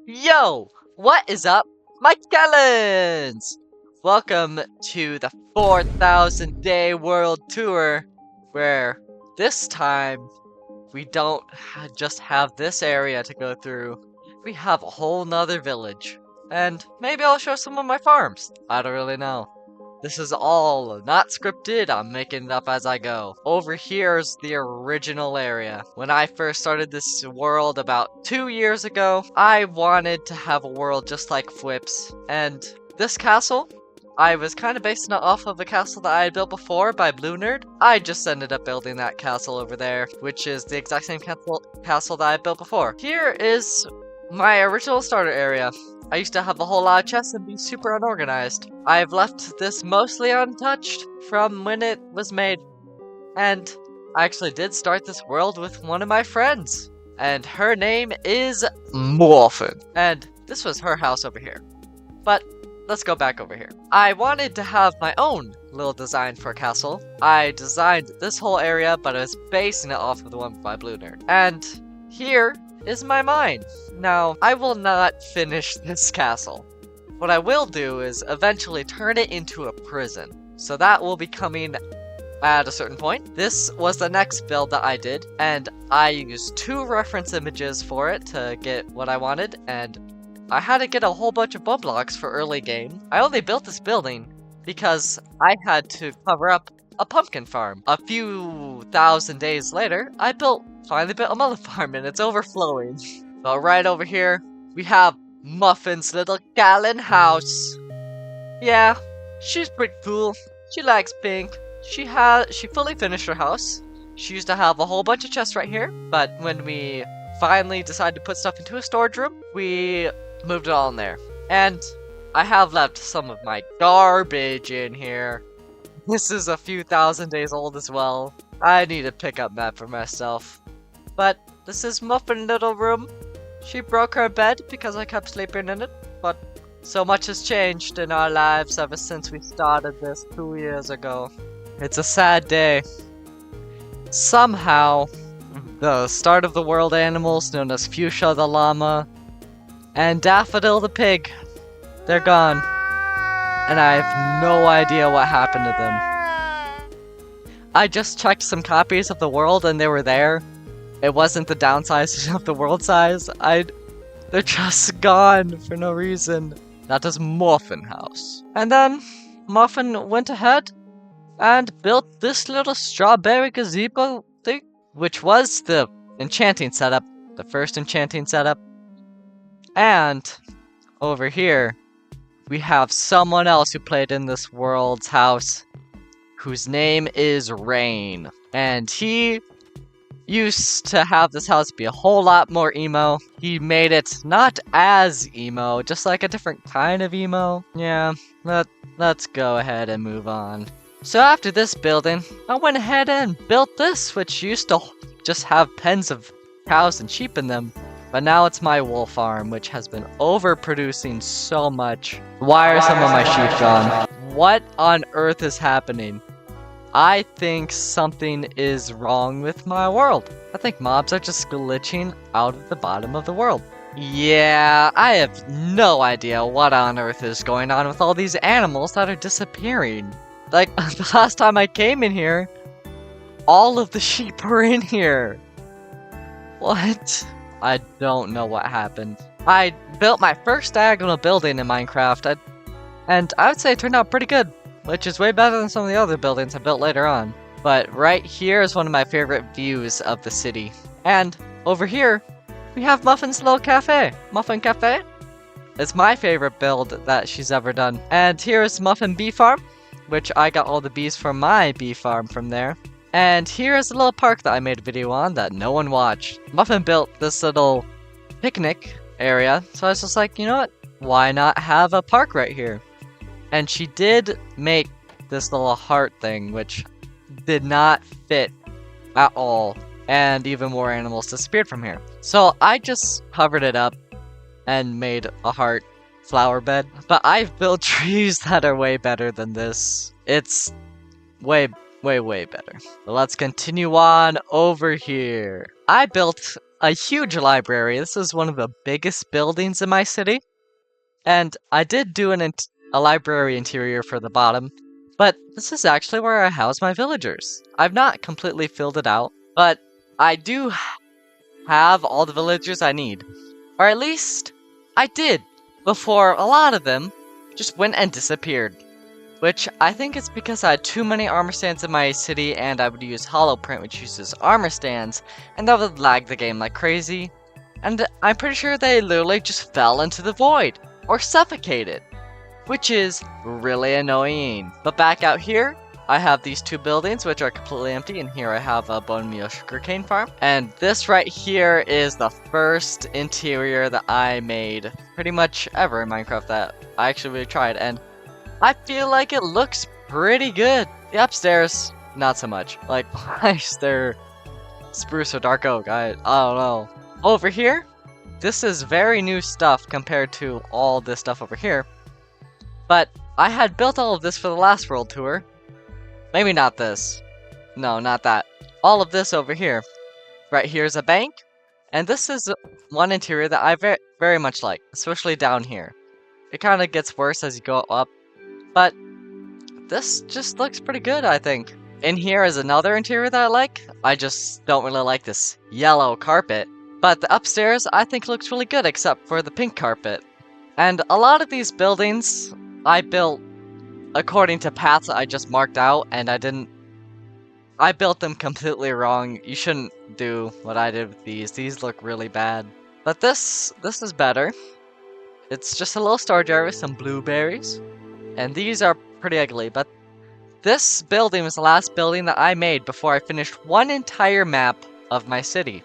Yo, what is up, my Kellens? Welcome to the 4,000 Day World Tour, where this time we don't just have this area to go through, we have a whole nother village. And maybe I'll show some of my farms. I don't really know. This is all not scripted, I'm making it up as I go. Over here's the original area. When I first started this world about 2 years ago, I wanted to have a world just like Flips. And this castle, I was kind of basing it off of a castle that I had built before by Blue Nerd. I just ended up building that castle over there, which is the exact same castle that I built before. Here is my original starter area. I used to have a whole lot of chests and be super unorganized. I've left this mostly untouched from when it was made. And I actually did start this world with one of my friends. And her name is Morphin. And this was her house over here. But let's go back over here. I wanted to have my own little design for a castle. I designed this whole area, but I was basing it off of the one by Blue Nerd. And here is my mine. Now, I will not finish this castle. What I will do is eventually turn it into a prison. So that will be coming at a certain point. This was the next build that I did, and I used 2 reference images for it to get what I wanted, and I had to get a whole bunch of bone blocks for early game. I only built this building because I had to cover up a pumpkin farm. A few thousand days later, I finally built a melon farm and it's overflowing. But right over here, we have Muffin's little gallon house. Yeah, she's pretty cool. She likes pink. She fully finished her house. She used to have a whole bunch of chests right here, but when we finally decided to put stuff into a storage room, we moved it all in there. And I have left some of my garbage in here. This is a few thousand days old as well. I need to pick up that for myself. But this is Muffin little room. She broke her bed because I kept sleeping in it. But so much has changed in our lives ever since we started this 2 years ago. It's a sad day. Somehow, the start of the world animals known as Fuchsia the llama and Daffodil the pig, they're gone. And I have no idea what happened to them. I just checked some copies of the world and they were there. It wasn't the downsizing of the world size. They're just gone for no reason. That is Muffin House. And then Muffin went ahead and built this little strawberry gazebo thing, which was the enchanting setup, the first enchanting setup. And over here, we have someone else who played in this world's house, whose name is Rain. And he used to have this house be a whole lot more emo. He made it not as emo, just like a different kind of emo. Yeah, let's go ahead and move on. So after this building, I went ahead and built this, which used to just have pens of cows and sheep in them. But now it's my wool farm, which has been overproducing so much. Why are some of my sheep gone? What on earth is happening? I think something is wrong with my world. I think mobs are just glitching out of the bottom of the world. Yeah, I have no idea what on earth is going on with all these animals that are disappearing. Like, the last time I came in here, all of the sheep were in here. What? I don't know what happened. I built my first diagonal building in Minecraft, and I would say it turned out pretty good, which is way better than some of the other buildings I built later on. But right here is one of my favorite views of the city. And over here, we have Muffin's little cafe. Muffin Cafe? It's my favorite build that she's ever done. And here's Muffin Bee Farm, which I got all the bees from my bee farm from there. And here's a little park that I made a video on that no one watched. Muffin built this little picnic area, so I was just like, you know what? Why not have a park right here? And she did make this little heart thing, which did not fit at all. And even more animals disappeared from here. So I just covered it up and made a heart flower bed. But I've built trees that are way better than this. It's way better. But let's continue on over here. I built a huge library. This is one of the biggest buildings in my city. And I did do a library interior for the bottom, but this is actually where I house my villagers. I've not completely filled it out, but I do have all the villagers I need. Or at least, I did, before a lot of them just went and disappeared. Which I think is because I had too many armor stands in my city and I would use Holoprint, which uses armor stands, and that would lag the game like crazy. And I'm pretty sure they literally just fell into the void, or suffocated, which is really annoying. But back out here, I have these two buildings which are completely empty, and here I have a bone meal sugarcane farm. And this right here is the first interior that I made pretty much ever in Minecraft that I actually really tried, and I feel like it looks pretty good. The upstairs, not so much. Like, why is there spruce or dark oak? I don't know. Over here, this is very new stuff compared to all this stuff over here. But I had built all of this for the last world tour. Maybe not this. No, not that. All of this over here. Right here is a bank. And this is one interior that I very much like, especially down here. It kind of gets worse as you go up. But this just looks pretty good, I think. In here is another interior that I like. I just don't really like this yellow carpet. But the upstairs, I think looks really good, except for the pink carpet. And a lot of these buildings, I built according to paths I just marked out, and I built them completely wrong. You shouldn't do what I did with these. These look really bad. But this is better. It's just a little storage area with some blueberries. And these are pretty ugly, but this building was the last building that I made before I finished one entire map of my city,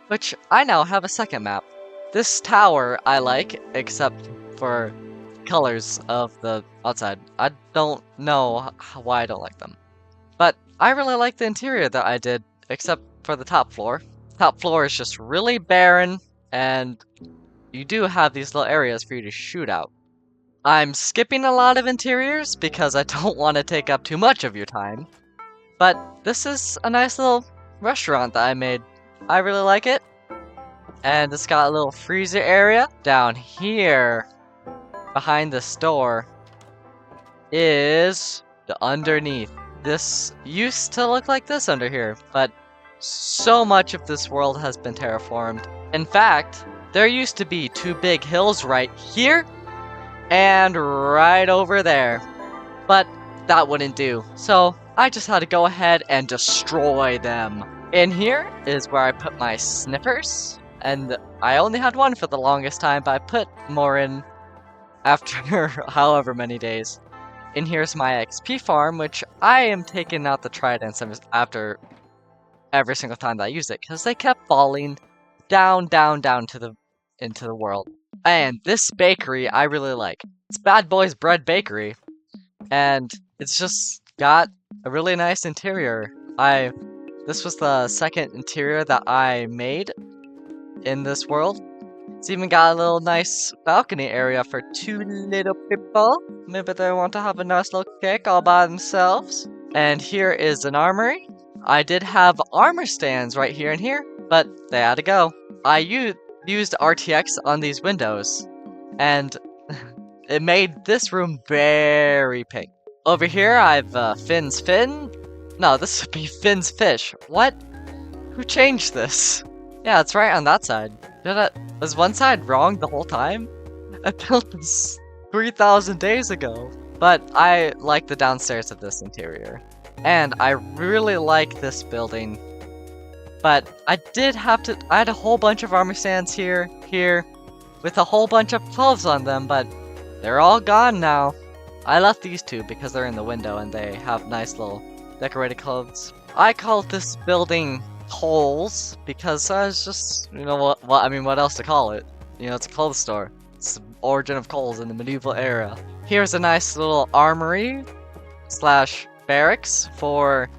which I now have a second map. This tower I like, except for colors of the outside. I don't know why I don't like them. But I really like the interior that I did, except for the top floor. Top floor is just really barren, and you do have these little areas for you to shoot out. I'm skipping a lot of interiors because I don't want to take up too much of your time. But this is a nice little restaurant that I made. I really like it. And it's got a little freezer area. Down here, behind the store, is the underneath. This used to look like this under here, but so much of this world has been terraformed. In fact, there used to be two big hills right here and right over there, but that wouldn't do, so I just had to go ahead and destroy them. In here is where I put my snippers, and I only had one for the longest time, but I put more in after however many days. In here's my XP farm, which I am taking out the tridents after every single time that I use it, because they kept falling down into the world. And this bakery I really like. It's Bad Boys Bread Bakery, and it's just got a really nice interior. This was the second interior that I made in this world. It's even got a little nice balcony area for two little people. Maybe they want to have a nice little cake all by themselves. And here is an armory. I did have armor stands right here and here, but they had to go. I used RTX on these windows, and it made this room very pink. Over here, I've Finn's Fin. No, this would be Finn's Fish. What? Who changed this? Yeah, it's right on that side. Was one side wrong the whole time? I built this 3,000 days ago. But I like the downstairs of this interior. And I really like this building. But I had a whole bunch of armor stands here, with a whole bunch of clothes on them, but they're all gone now. I left these two because they're in the window and they have nice little decorated clothes. I called this building Coles because I was just, what else to call it? It's a clothes store. It's the origin of Coles in the medieval era. Here's a nice little armory / barracks for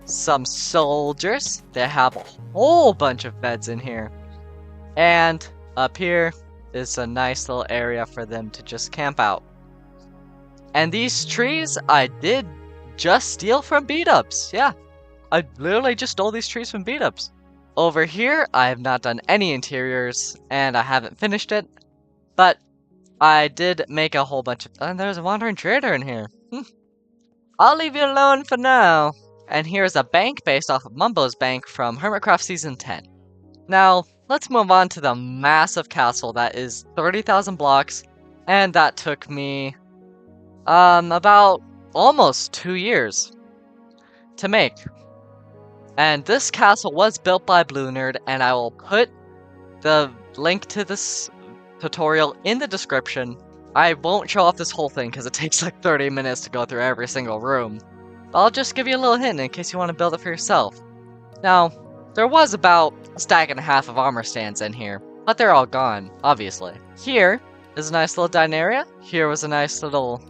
some soldiers. They have a whole bunch of beds in here. And up here is a nice little area for them to just camp out. And these trees I did just steal from beat-ups. Yeah, I literally just stole these trees from beat-ups. over here, I have not done any interiors, and I haven't finished it, but I did make a whole bunch of... And there's a wandering trader in here. I'll leave you alone for now. And here's a bank based off of Mumbo's Bank from Hermitcraft Season 10. Now, let's move on to the massive castle that is 30,000 blocks, and that took me about almost 2 years to make. And this castle was built by Blue Nerd, and I will put the link to this tutorial in the description. I won't show off this whole thing because it takes like 30 minutes to go through every single room. But I'll just give you a little hint in case you want to build it for yourself. Now, there was about a stack and a half of armor stands in here, but they're all gone, obviously. Here is a nice little dining area. Here was a nice little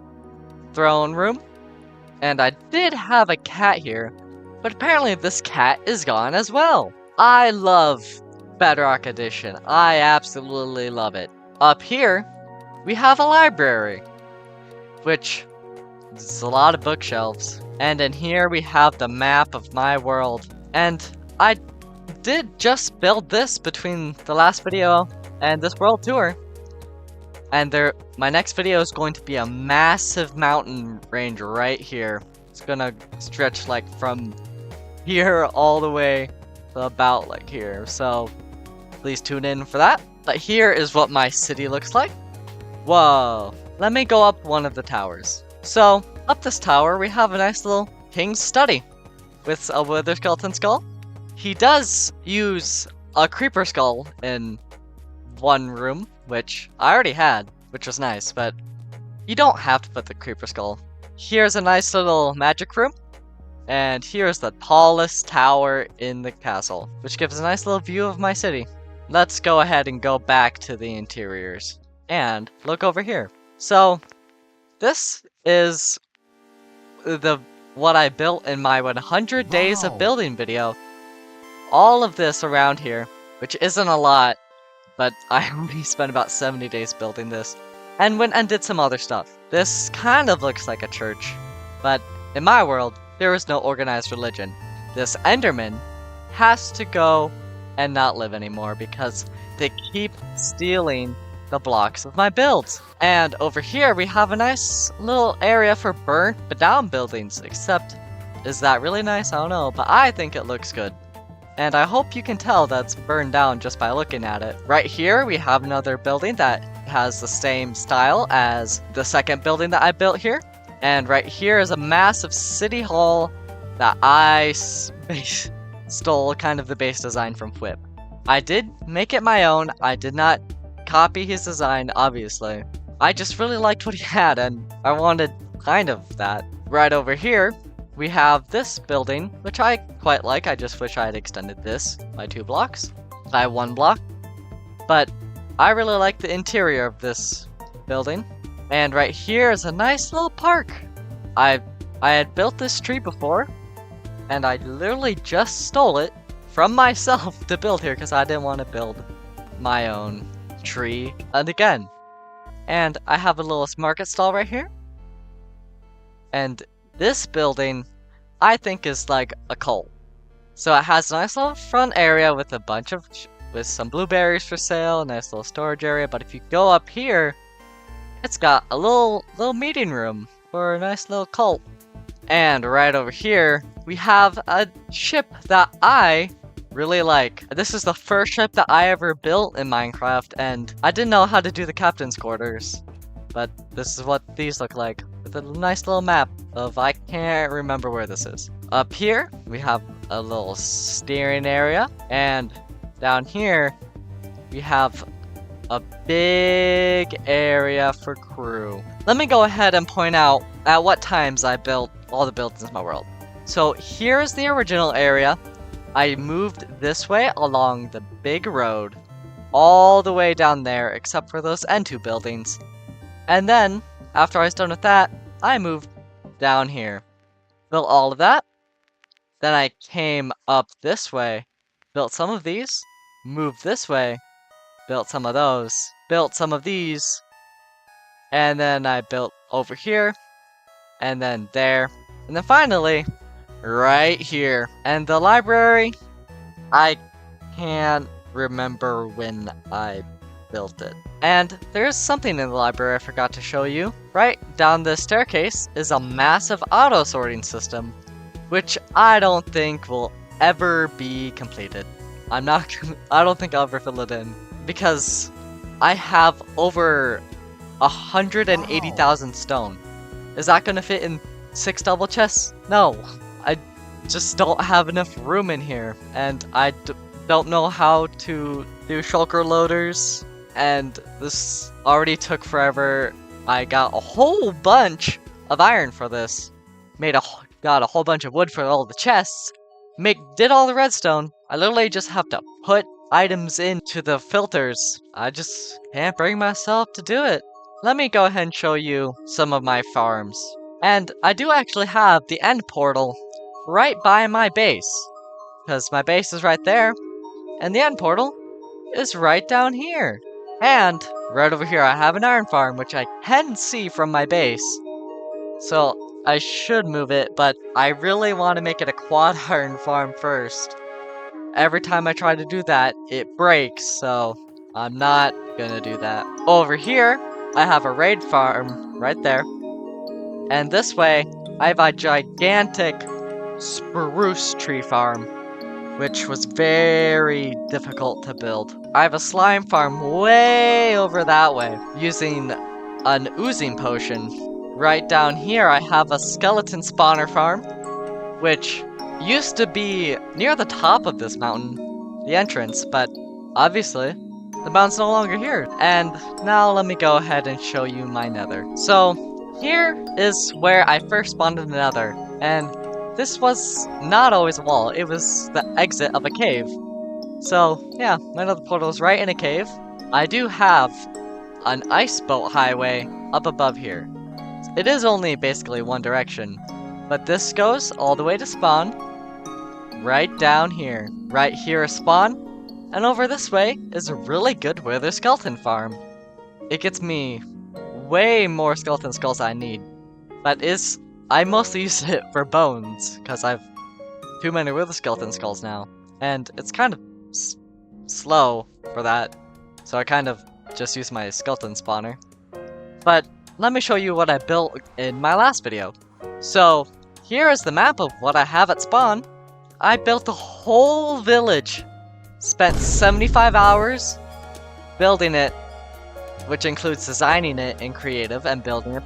throne room. And I did have a cat here, but apparently this cat is gone as well. I love Bedrock Edition. I absolutely love it. Up here, we have a library, which is a lot of bookshelves. And in here, we have the map of my world. And I did just build this between the last video and this world tour. And my next video is going to be a massive mountain range right here. It's gonna stretch like from here all the way to about like here. So please tune in for that. But here is what my city looks like. Whoa. Let me go up one of the towers. So up this tower, we have a nice little king's study with a wither skeleton skull. He does use a creeper skull in one room, which I already had, which was nice, but you don't have to put the creeper skull. Here's a nice little magic room, and here's the tallest tower in the castle, which gives a nice little view of my city. Let's go ahead and go back to the interiors, and look over here. So, this is what I built in my 100 days of building video. All of this around here, which isn't a lot, but I only spent about 70 days building this, and went and did some other stuff. This kind of looks like a church, but in my world, there is no organized religion. This Enderman has to go and not live anymore because they keep stealing the blocks of my builds. And over here, we have a nice little area for burnt but down buildings, except, is that really nice? I don't know, but I think it looks good. And I hope you can tell that's burned down just by looking at it. Right here, we have another building that has the same style as the second building that I built here. And right here is a massive city hall that I stole kind of the base design from Whip. I did make it my own. I did not copy his design, obviously. I just really liked what he had, and I wanted kind of that. Right over here, we have this building, which I quite like. I just wish I had extended this by 2 blocks, by 1 block. But I really like the interior of this building. And right here is a nice little park. I had built this tree before, and I literally just stole it from myself to build here because I didn't want to build my own tree. And again, and I have a little market stall right here. And this building, I think, is like a cult. So it has a nice little front area with a bunch of, with some blueberries for sale, a nice little storage area. But if you go up here, it's got a little meeting room for a nice little cult. And right over here, we have a ship that I really like. This is the first ship that I ever built in Minecraft, and I didn't know how to do the captain's quarters. But this is what these look like, with a nice little map of, I can't remember where this is. Up here, we have a little steering area, and down here, we have a big area for crew. Let me go ahead and point out at what times I built all the buildings in my world. So here's the original area. I moved this way along the big road, all the way down there, except for those N2 buildings. And then, after I was done with that, I moved down here. Built all of that. Then I came up this way, built some of these, moved this way, built some of those, built some of these, and then I built over here, and then there, and then finally, right here. And the library, I can't remember when I built it. And there's something in the library I forgot to show you. Right down this staircase is a massive auto sorting system, which I don't think will ever be completed. I don't think I'll ever fill it in because I have over 180,000 stone. Is that gonna fit in 6 double chests? No, I just don't have enough room in here, and I don't know how to do shulker loaders, and this already took forever. I got a whole bunch of iron for this, got a whole bunch of wood for all the chests, did all the redstone. I literally just have to put items into the filters. I just can't bring myself to do it. Let me go ahead and show you some of my farms. And I do actually have the end portal right by my base, because my base is right there, and the end portal is right down here. And right over here I have an iron farm, which I can see from my base. So I should move it, but I really want to make it a quad iron farm first. Every time I try to do that, it breaks, so I'm not gonna do that. Over here, I have a raid farm right there. And this way, I have a gigantic spruce tree farm, which was very difficult to build. I have a slime farm way over that way, using an oozing potion. Right down here, I have a skeleton spawner farm, which used to be near the top of this mountain, the entrance, but obviously, the mountain's no longer here. And now let me go ahead and show you my nether. So, here is where I first spawned in the nether, and this was not always a wall, it was the exit of a cave. So, yeah, my nether portal is right in a cave. I do have an ice boat highway up above here. It is only basically one direction, but this goes all the way to spawn, right down here. Right here is spawn, and over this way is a really good wither skeleton farm. It gets me way more skeleton skulls than I need, but I mostly use it for bones, because I've too many wither skeleton skulls now, and it's kind of slow for that, so I kind of just use my skeleton spawner. But let me show you what I built in my last video. So here is the map of what I have at spawn. I built the whole village, spent 75 hours building it, which includes designing it in creative and building it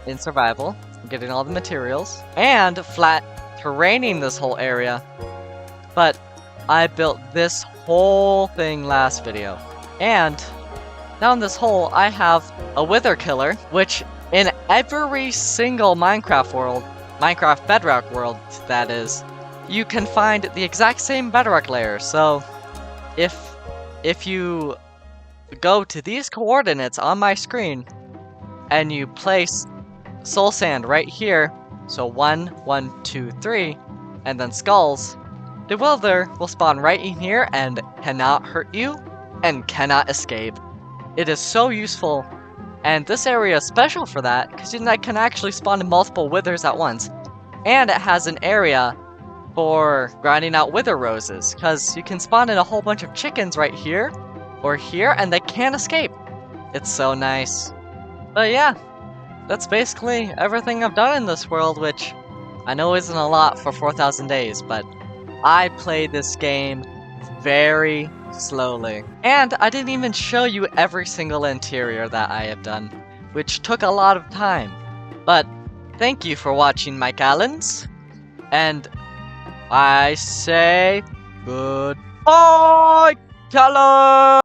in survival, getting all the materials, and flat terraining this whole area. But I built this whole thing last video. And down this hole, I have a wither killer, which in every single Minecraft Bedrock world, that is, you can find the exact same Bedrock layer. So if you go to these coordinates on my screen and you place soul sand right here, so 1, 1, 2, 3, and then skulls, the wither will spawn right in here and cannot hurt you and cannot escape. It is so useful, and this area is special for that because you can actually spawn in multiple withers at once. And it has an area for grinding out wither roses, because you can spawn in a whole bunch of chickens right here or here and they can't escape. It's so nice. But yeah, that's basically everything I've done in this world, which I know isn't a lot for 4,000 days, but I played this game very slowly. And I didn't even show you every single interior that I have done, which took a lot of time. But thank you for watching, Mike Allens, and I say goodbye, Callum!